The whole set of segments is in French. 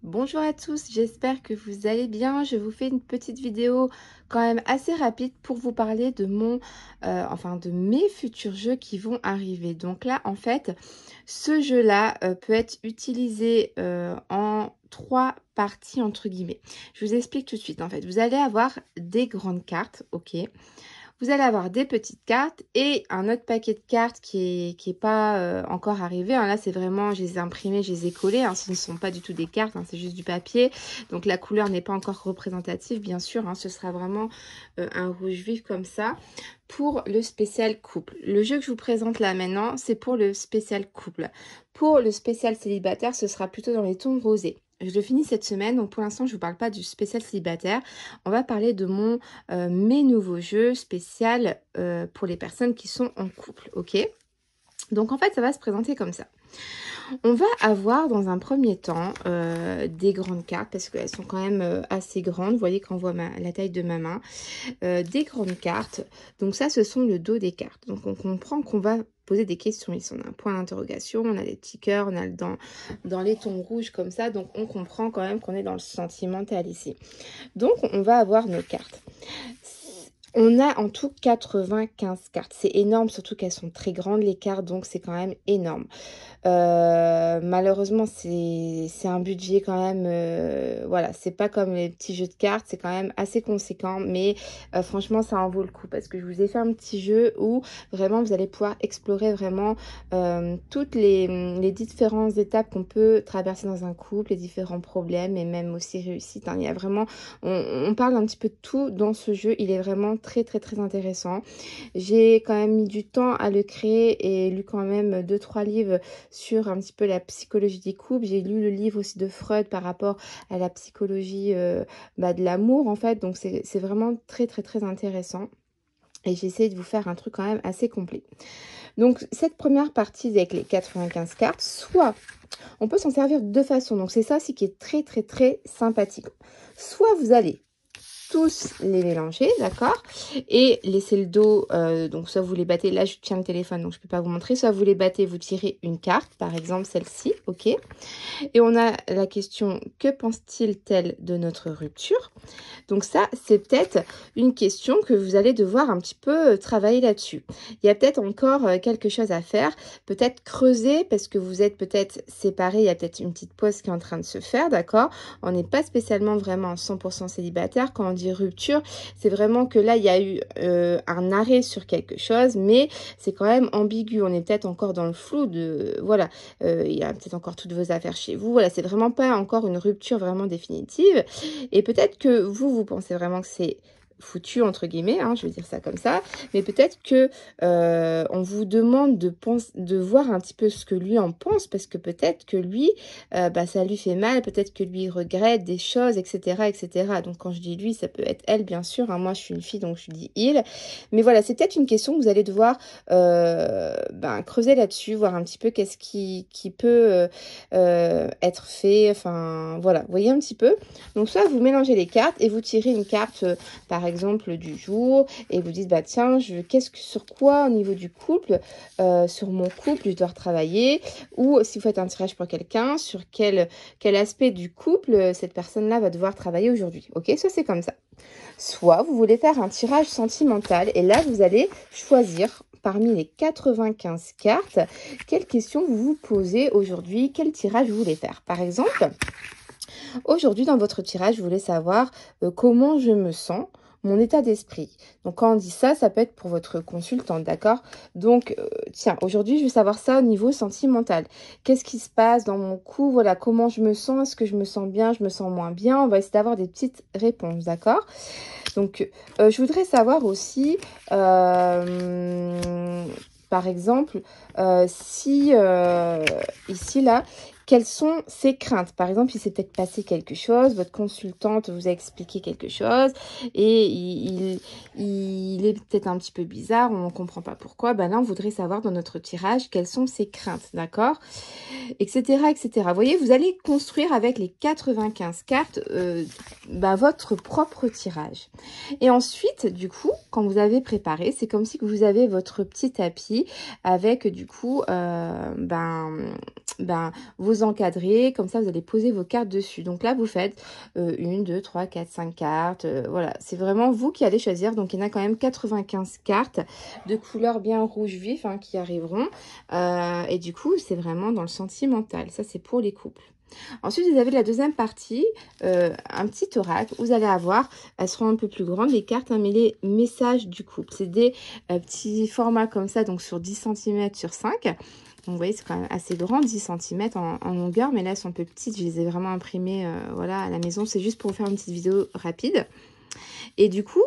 Bonjour à tous, j'espère que vous allez bien. Je vous fais une petite vidéo quand même assez rapide pour vous parler de de mes futurs jeux qui vont arriver. Donc là, en fait, ce jeu-là peut être utilisé en trois parties entre guillemets. Je vous explique tout de suite. En fait, vous allez avoir des grandes cartes, ok. Vous allez avoir des petites cartes et un autre paquet de cartes qui est pas encore arrivé. Hein. Là, c'est vraiment, je les ai imprimées, je les ai collées. Hein. Ce ne sont pas du tout des cartes, hein, c'est juste du papier. Donc, la couleur n'est pas encore représentative, bien sûr. Hein. Ce sera vraiment un rouge vif comme ça pour le spécial couple. Le jeu que je vous présente là maintenant, c'est pour le spécial couple. Pour le spécial célibataire, ce sera plutôt dans les tons rosés. Je le finis cette semaine, donc pour l'instant, je ne vous parle pas du spécial célibataire. On va parler de mes nouveaux jeux spécial pour les personnes qui sont en couple, ok? Donc en fait, ça va se présenter comme ça. On va avoir dans un premier temps des grandes cartes parce qu'elles sont quand même assez grandes. Vous voyez quand on voit la taille de ma main. Des grandes cartes. Donc ça, ce sont le dos des cartes. Donc on comprend qu'on va poser des questions. Ici, on a un point d'interrogation, on a des petits cœurs, on a dans les tons rouges comme ça. Donc on comprend quand même qu'on est dans le sentimental ici. Donc on va avoir nos cartes. On a en tout 95 cartes. C'est énorme, surtout qu'elles sont très grandes les cartes, donc c'est quand même énorme. Malheureusement, c'est un budget quand même, voilà, c'est pas comme les petits jeux de cartes, c'est quand même assez conséquent, mais franchement, ça en vaut le coup parce que je vous ai fait un petit jeu où vraiment vous allez pouvoir explorer vraiment toutes les différentes étapes qu'on peut traverser dans un couple, les différents problèmes et même aussi réussites. Hein. Il y a vraiment, on parle un petit peu de tout dans ce jeu, il est vraiment très intéressant. J'ai quand même mis du temps à le créer et lu quand même 2-3 livres sur un petit peu la psychologie des couples. J'ai lu le livre aussi de Freud par rapport à la psychologie de l'amour en fait. Donc c'est vraiment très intéressant. Et j'ai essayé de vous faire un truc quand même assez complet. Donc cette première partie avec les 95 cartes, soit on peut s'en servir de deux façons. Donc c'est ça aussi qui est très sympathique. Soit vous allez tous les mélanger, d'accord, et laisser le dos, donc soit vous les battez, là je tiens le téléphone donc je peux pas vous montrer, soit vous les battez, vous tirez une carte, par exemple celle-ci, ok, et on a la question, que pense-t-il tel de notre rupture? Donc ça, c'est peut-être une question que vous allez devoir un petit peu travailler là-dessus. Il y a peut-être encore quelque chose à faire, peut-être creuser parce que vous êtes peut-être séparés, il y a peut-être une petite pause qui est en train de se faire, d'accord? On n'est pas spécialement vraiment 100% célibataire. Quand on dit rupture, c'est vraiment que là, il y a eu un arrêt sur quelque chose, mais c'est quand même ambigu. On est peut-être encore dans le flou de, voilà, il y a peut-être encore toutes vos affaires chez vous. Voilà, c'est vraiment pas encore une rupture vraiment définitive. Et peut-être que vous pensez vraiment que c'est foutu entre guillemets, hein, je veux dire ça comme ça, mais peut-être que on vous demande de voir un petit peu ce que lui en pense, parce que peut-être que lui, ça lui fait mal, peut-être que lui il regrette des choses, etc. Donc quand je dis lui, ça peut être elle, bien sûr, hein, moi je suis une fille, donc je dis il, mais voilà, c'est peut-être une question que vous allez devoir creuser là-dessus, voir un petit peu qu'est-ce qui peut être fait, enfin voilà, vous voyez un petit peu. Donc soit vous mélangez les cartes et vous tirez une carte par exemple du jour et vous dites bah tiens, sur quoi au niveau du couple, sur mon couple je dois retravailler, ou si vous faites un tirage pour quelqu'un, sur quel aspect du couple cette personne-là va devoir travailler aujourd'hui. Ok, soit c'est comme ça. Soit vous voulez faire un tirage sentimental et là vous allez choisir parmi les 95 cartes quelles questions vous vous posez aujourd'hui, quel tirage vous voulez faire. Par exemple, aujourd'hui, dans votre tirage, vous voulez savoir comment je me sens, mon état d'esprit. Donc, quand on dit ça, ça peut être pour votre consultante, d'accord? Donc, tiens, aujourd'hui, je veux savoir ça au niveau sentimental. Qu'est-ce qui se passe dans mon cou? Voilà, comment je me sens? Est-ce que je me sens bien? Je me sens moins bien? On va essayer d'avoir des petites réponses, d'accord? Donc, je voudrais savoir aussi, par exemple, si ici, là, quelles sont ses craintes? Par exemple, il s'est peut-être passé quelque chose, votre consultante vous a expliqué quelque chose et il est peut-être un petit peu bizarre, on ne comprend pas pourquoi. Ben là, on voudrait savoir dans notre tirage quelles sont ses craintes, d'accord? Etc. Vous voyez, vous allez construire avec les 95 cartes votre propre tirage. Et ensuite, du coup, quand vous avez préparé, c'est comme si vous avez votre petit tapis avec, du coup, ben, vous encadrer, comme ça vous allez poser vos cartes dessus. Donc là vous faites 1, 2, 3, 4, 5 cartes, voilà, c'est vraiment vous qui allez choisir. Donc il y en a quand même 95 cartes de couleur bien rouge vif hein, qui arriveront, et du coup c'est vraiment dans le sentimental, ça c'est pour les couples. Ensuite, vous avez la deuxième partie, un petit oracle. Vous allez avoir, elles seront un peu plus grandes, les cartes, hein, mais les messages du couple. C'est des petits formats comme ça, donc sur 10 cm sur 5. Donc, vous voyez, c'est quand même assez grand, 10 cm en longueur, mais là, elles sont un peu petites. Je les ai vraiment imprimées voilà, à la maison. C'est juste pour vous faire une petite vidéo rapide. Et du coup,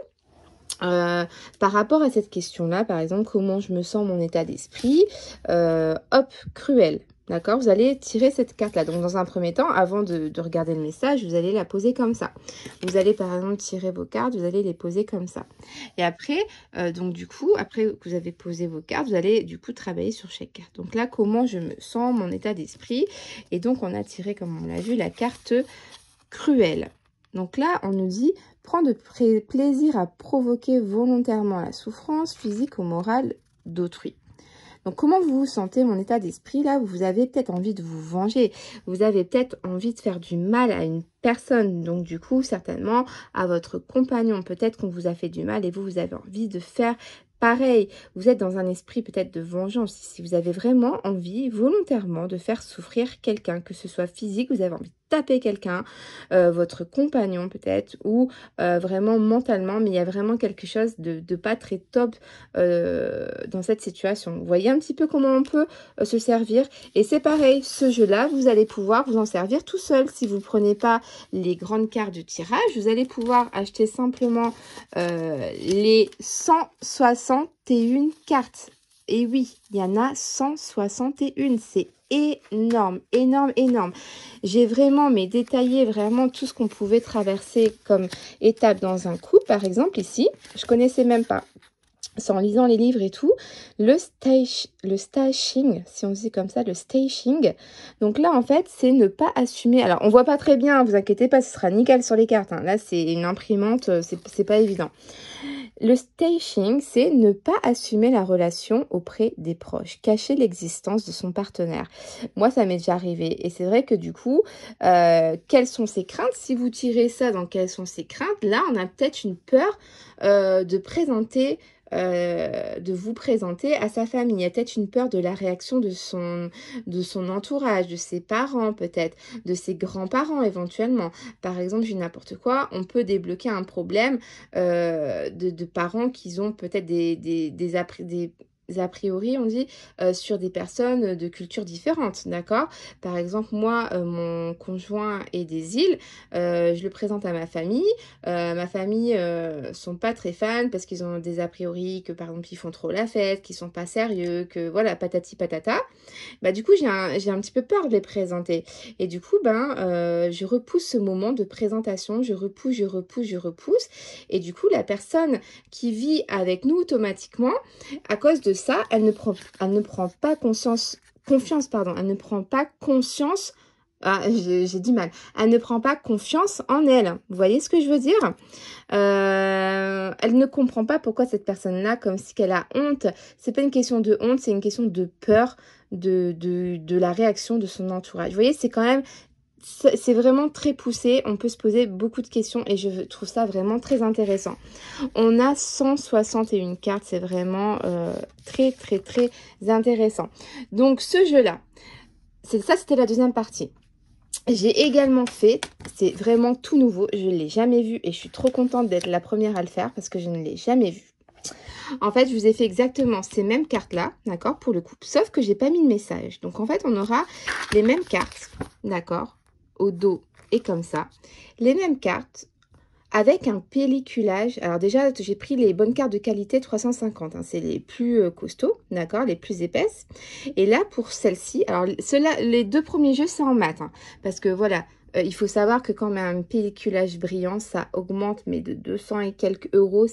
par rapport à cette question-là, par exemple, comment je me sens, mon état d'esprit, hop, cruel. D'accord, vous allez tirer cette carte-là. Donc, dans un premier temps, avant de regarder le message, vous allez la poser comme ça. Vous allez, par exemple, tirer vos cartes, vous allez les poser comme ça. Et après, donc du coup, après que vous avez posé vos cartes, vous allez du coup travailler sur chaque carte. Donc là, comment je me sens, mon état d'esprit. Et donc, on a tiré, comme on l'a vu, la carte cruelle. Donc là, on nous dit, prends de plaisir à provoquer volontairement la souffrance physique ou morale d'autrui. Donc, comment vous vous sentez, mon état d'esprit là? Vous avez peut-être envie de vous venger. Vous avez peut-être envie de faire du mal à une personne. Donc, du coup, certainement, à votre compagnon. Peut-être qu'on vous a fait du mal et vous avez envie de faire pareil. Vous êtes dans un esprit peut-être de vengeance. Si vous avez vraiment envie, volontairement, de faire souffrir quelqu'un, que ce soit physique, vous avez envie de taper quelqu'un, votre compagnon peut-être, ou vraiment mentalement, mais il y a vraiment quelque chose de pas très top dans cette situation. Vous voyez un petit peu comment on peut se servir. Et c'est pareil, ce jeu-là, vous allez pouvoir vous en servir tout seul. Si vous ne prenez pas les grandes cartes de tirage, vous allez pouvoir acheter simplement les 161 cartes. Et oui, il y en a 161, c'est énorme, énorme, énorme. J'ai vraiment détaillé vraiment tout ce qu'on pouvait traverser comme étape dans un couple, par exemple ici. Je connaissais même pas. C'est en lisant les livres et tout, le stashing, si on dit comme ça, le stashing. Donc là, en fait, c'est ne pas assumer. Alors, on voit pas très bien, vous inquiétez pas, ce sera nickel sur les cartes. Hein. Là, c'est une imprimante, c'est pas évident. Le stashing, c'est ne pas assumer la relation auprès des proches, cacher l'existence de son partenaire. Moi, ça m'est déjà arrivé. Et c'est vrai que du coup, quelles sont ses craintes? Si vous tirez ça dans quelles sont ses craintes, là, on a peut-être une peur de vous présenter à sa famille. Il y a peut-être une peur de la réaction de son entourage, de ses parents peut-être, de ses grands-parents éventuellement. Par exemple, j'ai n'importe quoi, on peut débloquer un problème de parents qui ont peut-être des a priori, on dit, sur des personnes de cultures différentes, d'accord? Par exemple, moi, mon conjoint est des îles, je le présente à ma famille. Ma famille sont pas très fans parce qu'ils ont des a priori que, par exemple, ils font trop la fête, qu'ils sont pas sérieux, que voilà, patati patata. Bah, du coup, j'ai un petit peu peur de les présenter. Et du coup, je repousse ce moment de présentation, je repousse. Et du coup, la personne qui vit avec nous automatiquement, à cause de ça, elle ne prend pas confiance, elle ne prend pas conscience, j'ai du mal, elle ne prend pas confiance en elle. Vous voyez ce que je veux dire? Elle ne comprend pas pourquoi cette personne-là, comme si qu'elle a honte. C'est pas une question de honte, c'est une question de peur de la réaction de son entourage. Vous voyez, c'est quand même... C'est vraiment très poussé, on peut se poser beaucoup de questions et je trouve ça vraiment très intéressant. On a 161 cartes, c'est vraiment très très très intéressant. Donc ce jeu-là, c'était la deuxième partie. J'ai également fait, c'est vraiment tout nouveau, je ne l'ai jamais vu et je suis trop contente d'être la première à le faire parce que je ne l'ai jamais vu. En fait, je vous ai fait exactement ces mêmes cartes-là, d'accord, pour le couple, sauf que j'ai pas mis de message. Donc en fait, on aura les mêmes cartes, d'accord, au dos et comme ça, les mêmes cartes avec un pelliculage. Alors déjà, j'ai pris les bonnes cartes de qualité 350, hein, c'est les plus costauds, d'accord, les plus épaisses. Et là, pour celle-ci, alors les deux premiers jeux, c'est en mat, hein, parce que voilà, il faut savoir que quand on met un pelliculage brillant, ça augmente, mais de 200 et quelques euros.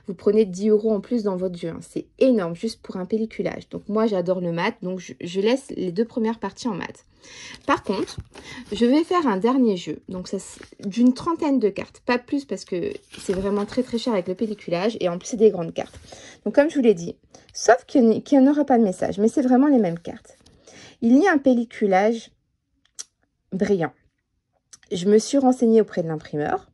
Vous prenez 10 euros en plus dans votre jeu. Hein. C'est énorme, juste pour un pelliculage. Donc moi, j'adore le mat, donc je laisse les deux premières parties en mat. Par contre, je vais faire un dernier jeu. Donc ça, d'une trentaine de cartes. Pas plus parce que c'est vraiment très très cher avec le pelliculage. Et en plus, c'est des grandes cartes. Donc comme je vous l'ai dit, sauf qu'il n'y en aura pas de message. Mais c'est vraiment les mêmes cartes. Il y a un pelliculage brillant. Je me suis renseignée auprès de l'imprimeur.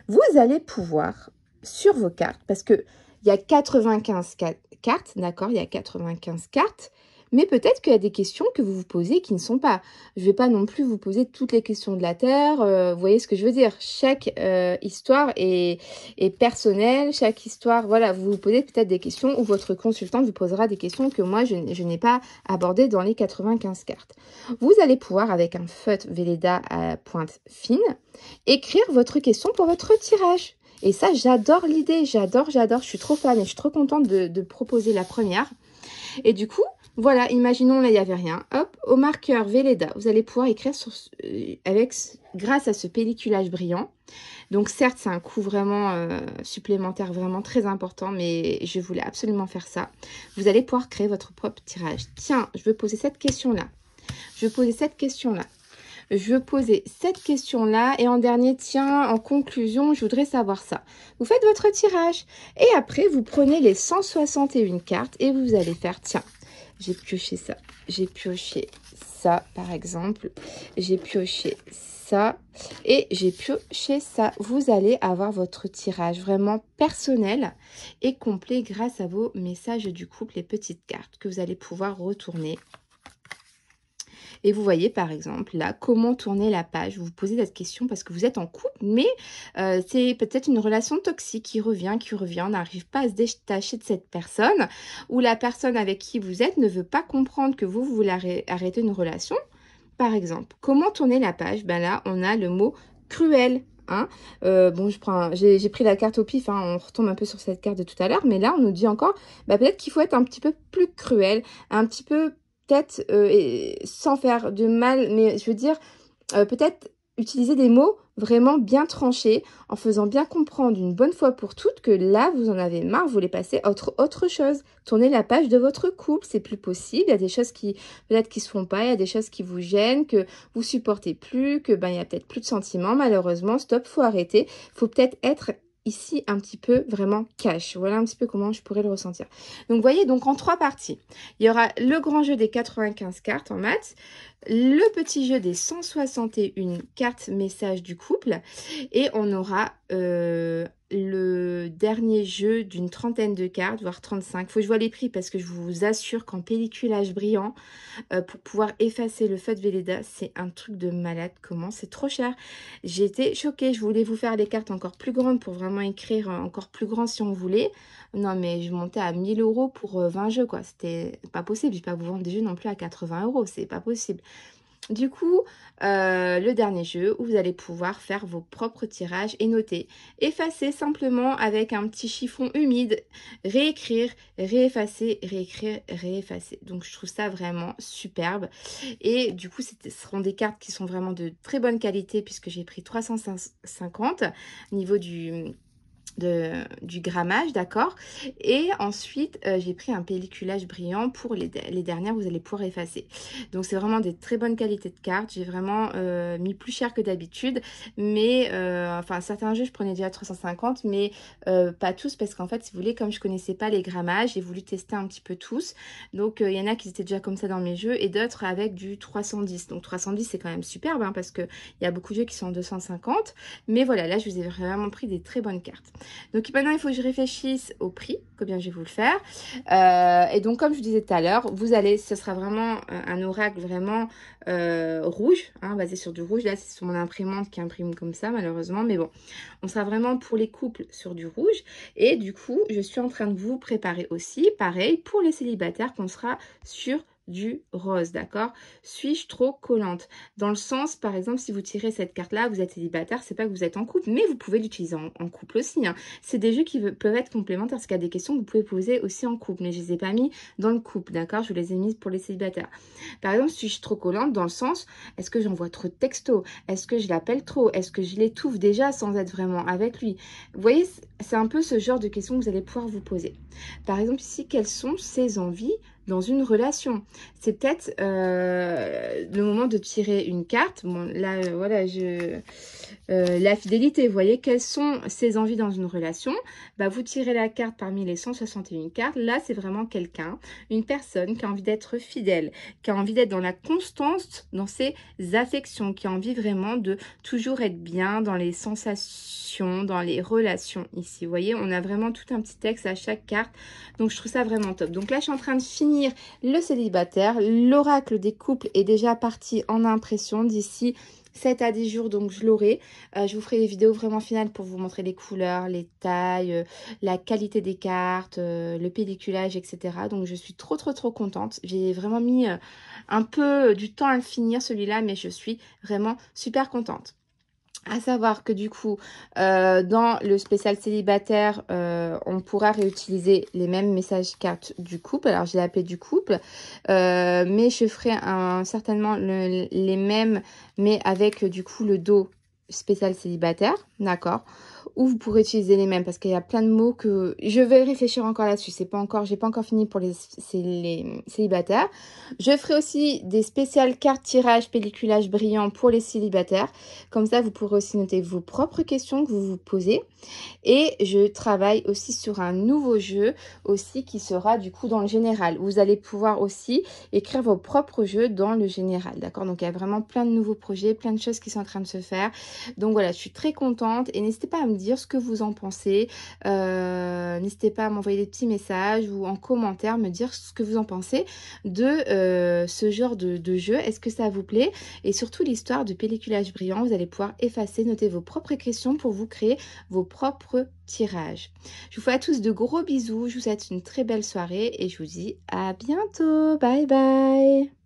Vous allez pouvoir, sur vos cartes, parce qu'il y a 95 cartes, d'accord, il y a 95 cartes, mais peut-être qu'il y a des questions que vous vous posez qui ne sont pas. Je ne vais pas non plus vous poser toutes les questions de la Terre, vous voyez ce que je veux dire. Chaque histoire est personnelle, chaque histoire, voilà, vous vous posez peut-être des questions ou votre consultante vous posera des questions que moi, je n'ai pas abordées dans les 95 cartes. Vous allez pouvoir, avec un feutre Velleda à pointe fine, écrire votre question pour votre tirage. Et ça, j'adore l'idée, j'adore, je suis trop fan et je suis trop contente de proposer la première. Et du coup, voilà, imaginons là, il n'y avait rien. Hop, au marqueur Velleda, vous allez pouvoir écrire grâce à ce pelliculage brillant. Donc certes, c'est un coût vraiment supplémentaire, vraiment très important, mais je voulais absolument faire ça. Vous allez pouvoir créer votre propre tirage. Tiens, je veux poser cette question-là. Je veux poser cette question-là. Je veux poser cette question-là. Et en dernier, tiens, en conclusion, je voudrais savoir ça. Vous faites votre tirage. Et après, vous prenez les 161 cartes et vous allez faire, tiens, j'ai pioché ça. J'ai pioché ça, par exemple. J'ai pioché ça et j'ai pioché ça. Vous allez avoir votre tirage vraiment personnel et complet grâce à vos messages du couple, les petites cartes que vous allez pouvoir retourner. Et vous voyez par exemple là, comment tourner la page. Vous vous posez cette question parce que vous êtes en couple, mais c'est peut-être une relation toxique qui revient. On n'arrive pas à se détacher de cette personne, ou la personne avec qui vous êtes ne veut pas comprendre que vous voulez arrêter une relation. Par exemple, comment tourner la page? Ben là, on a le mot cruel. Hein. Bon, j'ai pris la carte au pif, hein, on retombe un peu sur cette carte de tout à l'heure, mais là, on nous dit encore, bah, peut-être qu'il faut être un petit peu plus cruel, un petit peu peut-être sans faire de mal, mais je veux dire, peut-être utiliser des mots vraiment bien tranchés, en faisant bien comprendre une bonne fois pour toutes que là, vous en avez marre, vous voulez passer à autre chose. Tournez la page de votre couple, c'est plus possible. Il y a des choses qui, peut-être, qui se font pas, il y a des choses qui vous gênent, que vous supportez plus, que ben, il y a peut-être plus de sentiments, malheureusement. Stop, faut arrêter. Faut peut-être être ici un petit peu vraiment cash. Voilà un petit peu comment je pourrais le ressentir. Donc, vous voyez, donc en 3 parties. Il y aura le grand jeu des 95 cartes en maths, le petit jeu des 161 cartes messages du couple, et on aura le dernier jeu d'une trentaine de cartes, voire 35. Faut que je vois les prix parce que je vous assure qu'en pelliculage brillant, pour pouvoir effacer le feu de Velleda, c'est un truc de malade. Comment? C'est trop cher. J'ai été choquée. Je voulais vous faire des cartes encore plus grandes pour vraiment écrire encore plus grand si on voulait. Non, mais je montais à 1000 € pour 20 jeux, quoi. C'était pas possible. Je vais pas vous vendre des jeux non plus à 80 €. C'est pas possible. Du coup, le dernier jeu où vous allez pouvoir faire vos propres tirages et noter. Effacer simplement avec un petit chiffon humide, réécrire, réeffacer, réécrire, réeffacer. Donc, je trouve ça vraiment superbe. Et du coup, ce seront des cartes qui sont vraiment de très bonne qualité puisque j'ai pris 350 au niveau du grammage, d'accord. Et ensuite, j'ai pris un pelliculage brillant pour les dernières, vous allez pouvoir effacer. Donc, c'est vraiment des très bonnes qualités de cartes. J'ai vraiment mis plus cher que d'habitude, mais enfin, certains jeux, je prenais déjà 350, mais pas tous, parce qu'en fait, si vous voulez, comme je connaissais pas les grammages, j'ai voulu tester un petit peu tous. Donc, il y en a qui étaient déjà comme ça dans mes jeux, et d'autres avec du 310. Donc, 310, c'est quand même superbe, hein, parce qu'il y a beaucoup de jeux qui sont en 250. Mais voilà, là, je vous ai vraiment pris des très bonnes cartes. Donc maintenant, il faut que je réfléchisse au prix, combien je vais vous le faire. Et donc, comme je vous disais tout à l'heure, vous allez, ce sera vraiment un oracle vraiment rouge, hein, basé sur du rouge. Là, c'est sur mon imprimante qui imprime comme ça, malheureusement. Mais bon, on sera vraiment pour les couples sur du rouge. Et du coup, je suis en train de vous préparer aussi, pareil, pour les célibataires, qu'on sera sur du rose, d'accord? Suis-je trop collante? Dans le sens, par exemple, si vous tirez cette carte-là, vous êtes célibataire, c'est pas que vous êtes en couple, mais vous pouvez l'utiliser en couple aussi, hein. C'est des jeux qui peuvent être complémentaires, parce qu'il y a des questions que vous pouvez poser aussi en couple, mais je les ai pas mis dans le couple, d'accord? Je les ai mises pour les célibataires. Par exemple, suis-je trop collante? Dans le sens, est-ce que j'envoie trop de textos? Est-ce que je l'appelle trop? Est-ce que je l'étouffe déjà sans être vraiment avec lui? Vous voyez, c'est un peu ce genre de questions que vous allez pouvoir vous poser. Par exemple, ici, quelles sont ses envies dans une relation. C'est peut-être le moment de tirer une carte. Bon, là, voilà, la fidélité, vous voyez, quelles sont ses envies dans une relation? Bah, vous tirez la carte parmi les 161 cartes. Là, c'est vraiment quelqu'un, une personne qui a envie d'être fidèle, qui a envie d'être dans la constance dans ses affections, qui a envie vraiment de toujours être bien dans les sensations, dans les relations ici. Vous voyez, on a vraiment tout un petit texte à chaque carte. Donc, je trouve ça vraiment top. Donc là, je suis en train de finir le célibataire. L'oracle des couples est déjà parti en impression d'ici 7 à 10 jours, donc je l'aurai. Je vous ferai des vidéos vraiment finales pour vous montrer les couleurs, les tailles, la qualité des cartes, le pelliculage, etc. Donc je suis trop contente. J'ai vraiment mis un peu du temps à le finir celui-là, mais je suis vraiment super contente. À savoir que du coup, dans le spécial célibataire, on pourra réutiliser les mêmes messages cartes du couple. Alors, je l'ai appelé du couple, mais je ferai certainement les mêmes, mais avec du coup le dos spécial célibataire, d'accord? Ou vous pourrez utiliser les mêmes parce qu'il y a plein de mots que je vais réfléchir encore là-dessus. J'ai pas encore fini pour les célibataires. Je ferai aussi des spéciales cartes tirage pelliculage brillant pour les célibataires. Comme ça, vous pourrez aussi noter vos propres questions que vous vous posez. Et je travaille aussi sur un nouveau jeu aussi qui sera du coup dans le général. Vous allez pouvoir aussi écrire vos propres jeux dans le général, d'accord? Donc, il y a vraiment plein de nouveaux projets, plein de choses qui sont en train de se faire. Donc, voilà, je suis très contente et n'hésitez pas à me dire ce que vous en pensez. N'hésitez pas à m'envoyer des petits messages ou en commentaire me dire ce que vous en pensez de ce genre de jeu. Est-ce que ça vous plaît? Et surtout l'histoire de pelliculage brillant, vous allez pouvoir effacer, noter vos propres questions pour vous créer vos propres tirages. Je vous fais à tous de gros bisous, je vous souhaite une très belle soirée et je vous dis à bientôt. Bye bye.